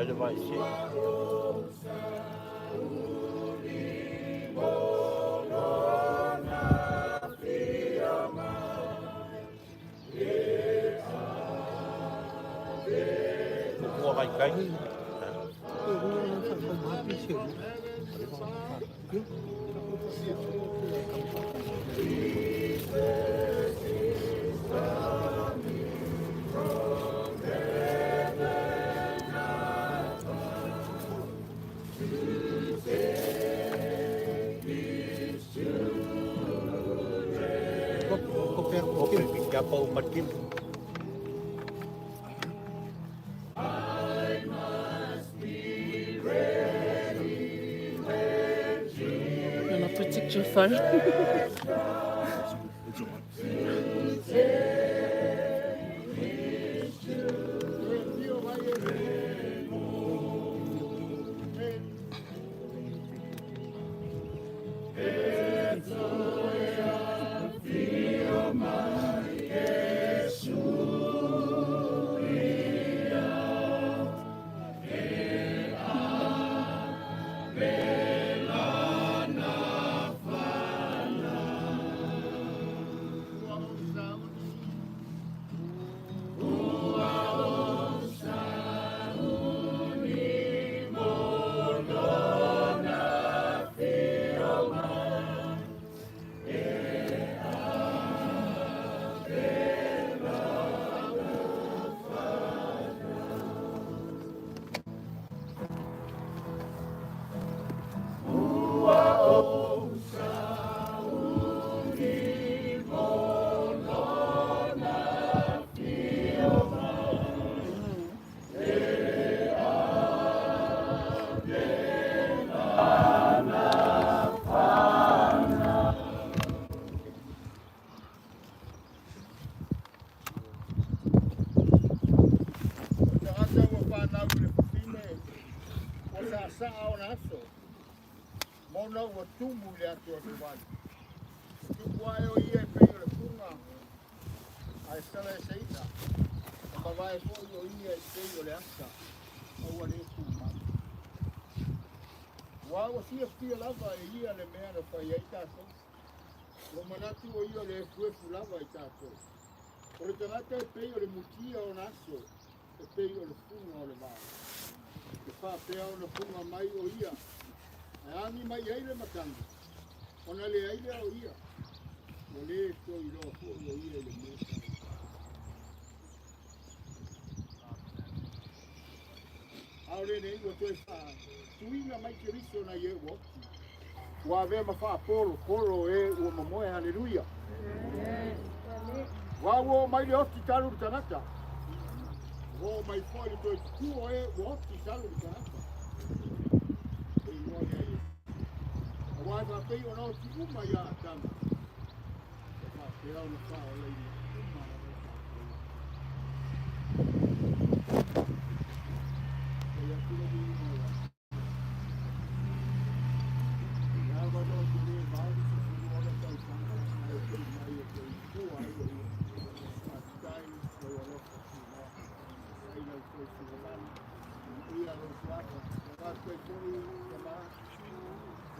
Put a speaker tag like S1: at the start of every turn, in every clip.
S1: Olha, vai ser. Mua vài cánh. Siapa umat kita?
S2: On a protect your phone.
S3: Mona ua tumu le atu atu wani. Tuku ayo ia e pei le punga. Ai sala e seita. Ma vai fo yo ia e pei le asa. Au ane kuma. Wa o fia lava e ia le mea na fai ai tato. Lo manatu o ia le fuefu lava ai tato. O le tangata e pei o le mutia o naso. E pei o le punga o le vaa. E wha pea o na punga mai o ia. Ani mai ai le matanga. Ona le ai le o ia. O le to i lo fo o ia le mesa. Aure nei o toi fa. Tuina mai ke riso na ye wo. Wa ve ma fa polo e o momoe haleluia. Wa wo mai le oti talu tanata. Wo mai fo le toi ku e wo oti talu tanata. Wai va pei o nao ti uma ia tama. Fa pe au na fa o lei uma. Ia tino di uma ia. Ia va no ti ne va di si o na tau tanga. Ia te mai e te ku ai o ia. A tai o o lo fa si na. Ai na ko si na. Ia lo fa. Va pe tori ia ma.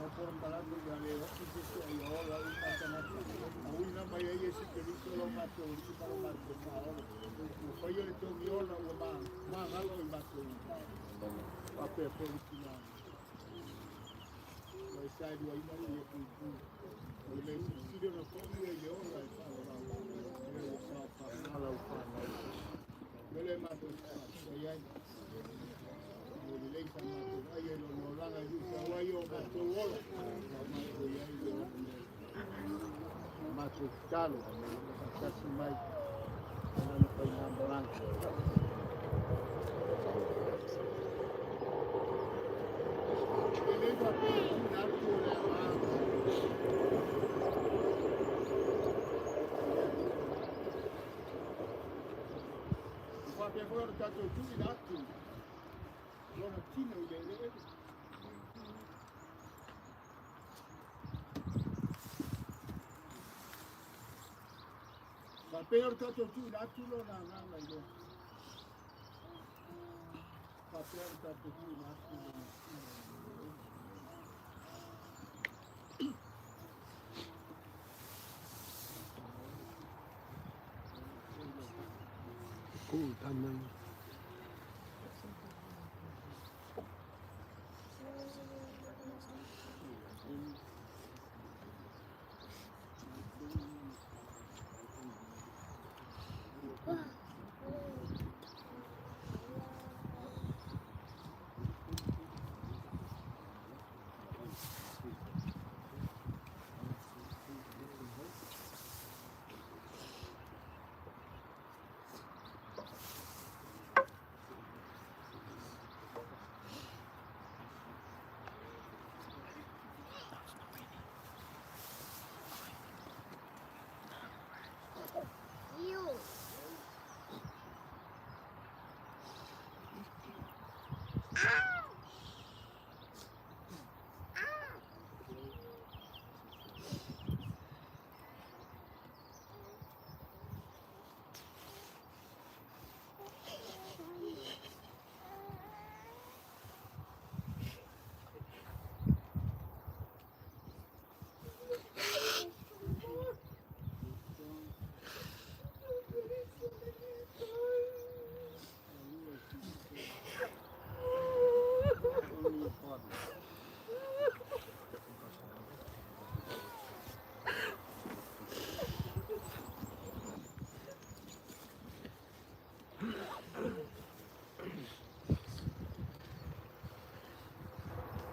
S3: No por barato ya le oki se ai ola u patanata. Au ina mai ai ese que dice lo mato uri para mato paolo. No foi ele to viola o ma galo i mato. A pe por tina. Vai sai do ai mai e ku. O le sidi no foi ele ola i para la. Ele sa pa ala u pa. Ele mato sai ai. Leisa mato ai lo no langa yu ka wai o mato ola mato ai lo mato talo kasi mai ana pa na branca ele va pe na ko le pe foi o tato tu ina tu. Lona tino ile. Ma pe o tato tu ina tu lona na ilo. Ma pe o tato tu ina tu.
S4: Cool, tamam.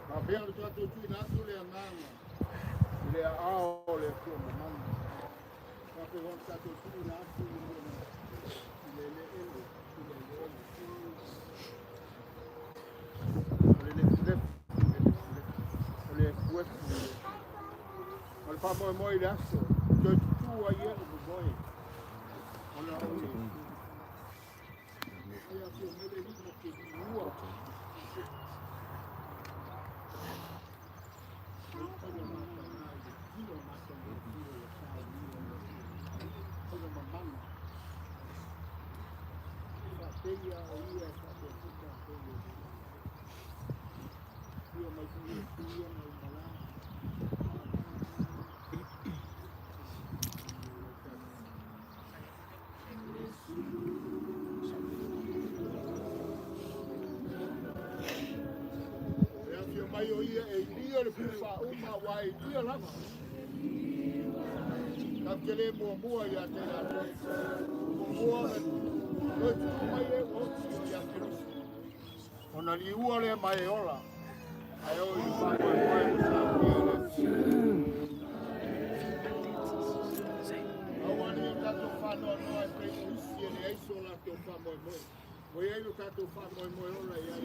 S3: Abbiamo trovato giù in alto le andiamo, le aule come mamma. Abbiamo trovato giù in alto le al fa moi adesso, tu ieri poi. Ona ole. Io più me le dico che io io le fa uma wai io la kapkele mua ya te la mua no tu mai e o ya te ona li ua le mai ola ai o i fa mai sa awani o tato fa no ai pre usi ele ai sola to fa moi o ia no tato fa moi ola ia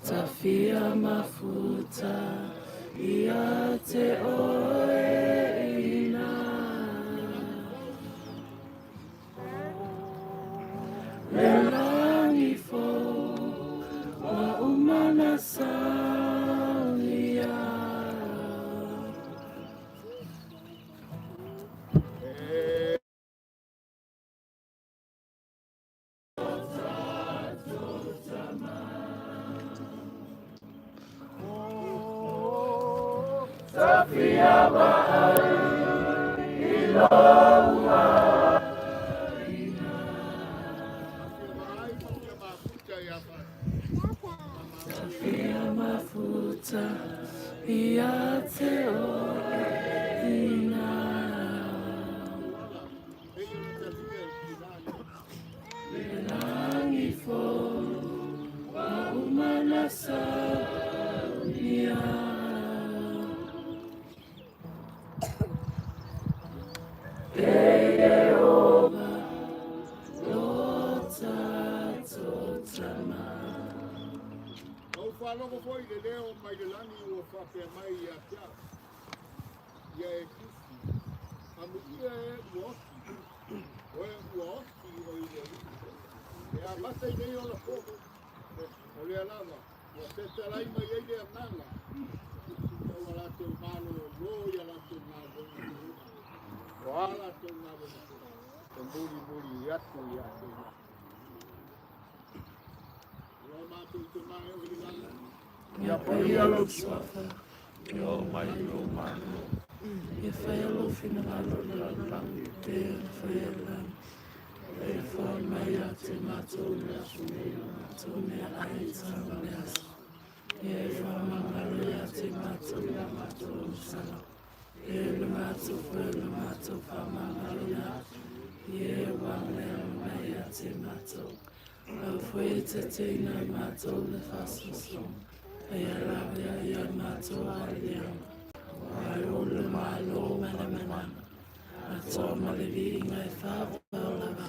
S2: Tafia mafuta iate oeina Lelangi fo wa umana saunia Tafia bahari ilaua Tafia mafuta iate oeina Lelangi fo wa umana saunia
S3: pe mai ia tia. Ia e kisi. Amu ia e uoki. Oe uoki o i le. E a mata i nei o la koko. O le alava. O se te lai mai ei le ananga. O ala te malo lo ia la te malo. O ala te malo. O muri atu ia te. O matu te mai o i lana.
S2: Ia pai alo suafa. Ia mai o mano. Ia whai alo whina malo la langi te whai alam. E whai mai a te matou le asu nei o matou mea ai tanga le asu. Ia e whai mangalo ia te matou ia matou usala. Ia le matou whai le matou whai mangalo ia. Ia e wanglea mai a te matou. Au whai te teina matou le whasasong. Ia rawea ia matou a leanga. Ai o le malo mele menanga. A tō malevi ngai whāpau lava.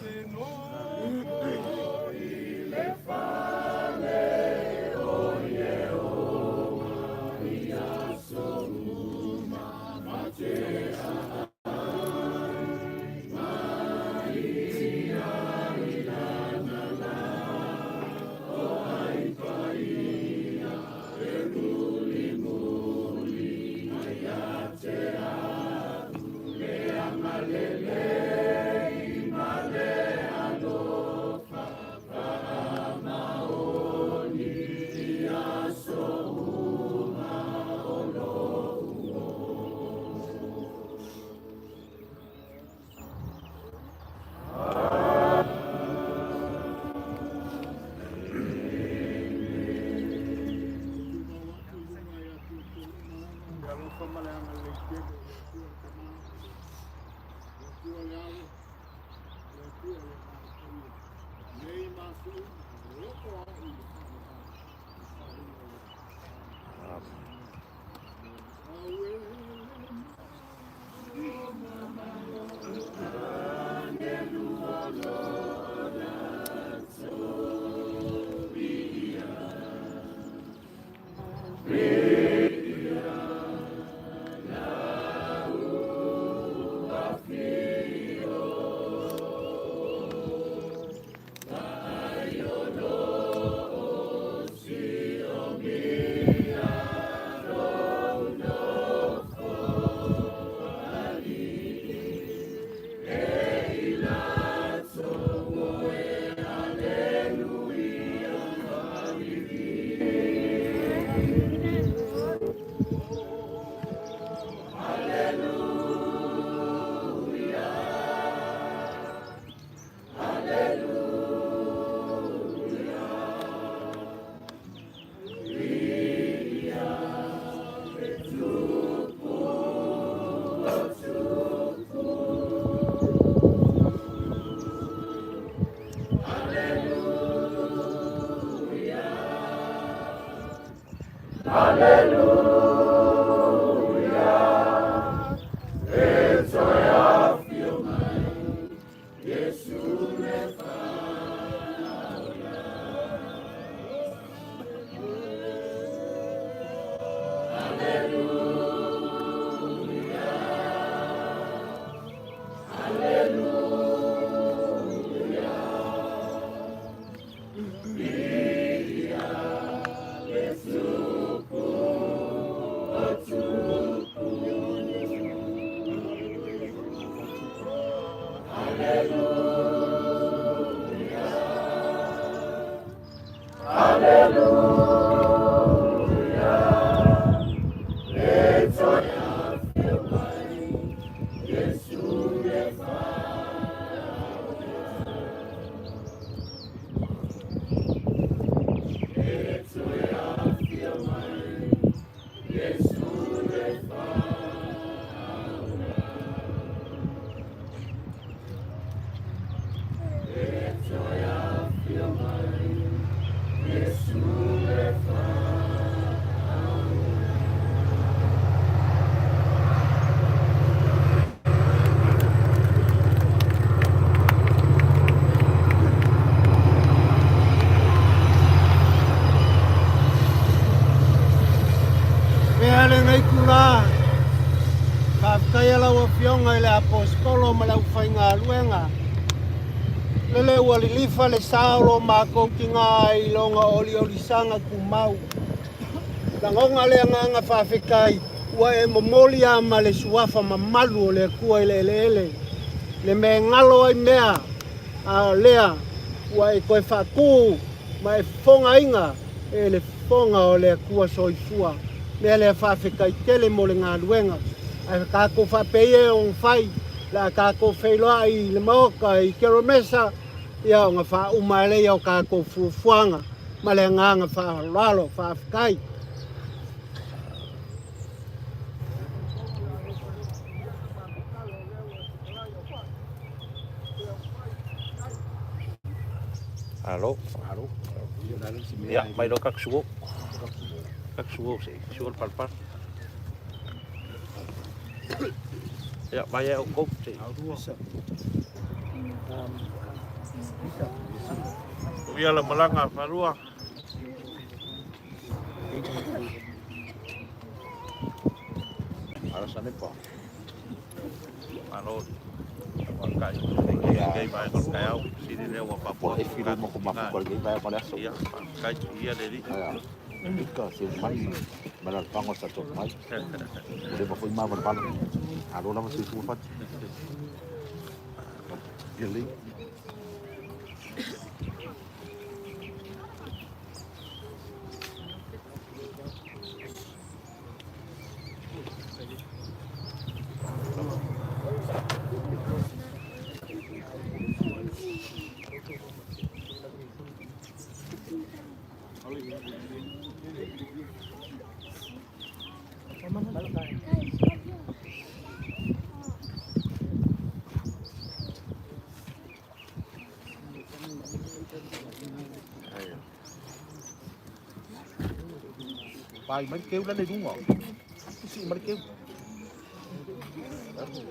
S4: Wale ngai kula. Kaya lau fionga le apostolo ma lau whainga luenga. Lele wali lifa le saulo ma koukinga I longa oli sanga kumau. Langonga le nganga whawhikai. Ua e momolia ma le suafa ma malu o le kua ele. Le me ngalo ai mea. A lea. Ua e koe whaku. Ma e fonga inga. E le fonga o le kua soifua. Mea le whawhikai tele mo le ngā luenga. Ai kako whapeie o whai. La kako whailoa I le maoka I keromesa. Ia o ngā wha umaelei o kako fufuanga. Ma le nganga wha lalo, wha whikai.
S1: Alo. Ya, mai do kak suo. Kak suo sih, suo par. Ya, mai o kop sih. Ia la malanga farua. Alasan apa? Alo. Kai vai con kai au si ne wa pa po e filo mo ko ma ko kai vai pa aso ia kai ia de ri ka se mai mala pango sa to mai de pa foi ma ba pa alo la mo si su fa ele bài mấy kêu lên đây đúng không? Cái gì mấy kêu?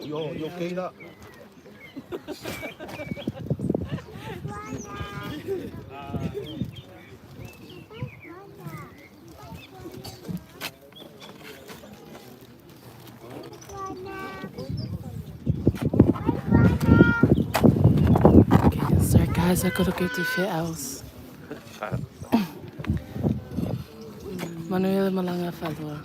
S1: Vô kia đó.
S2: Okay, so guys, I gotta go to Fair House. Manuel Malanga Falua.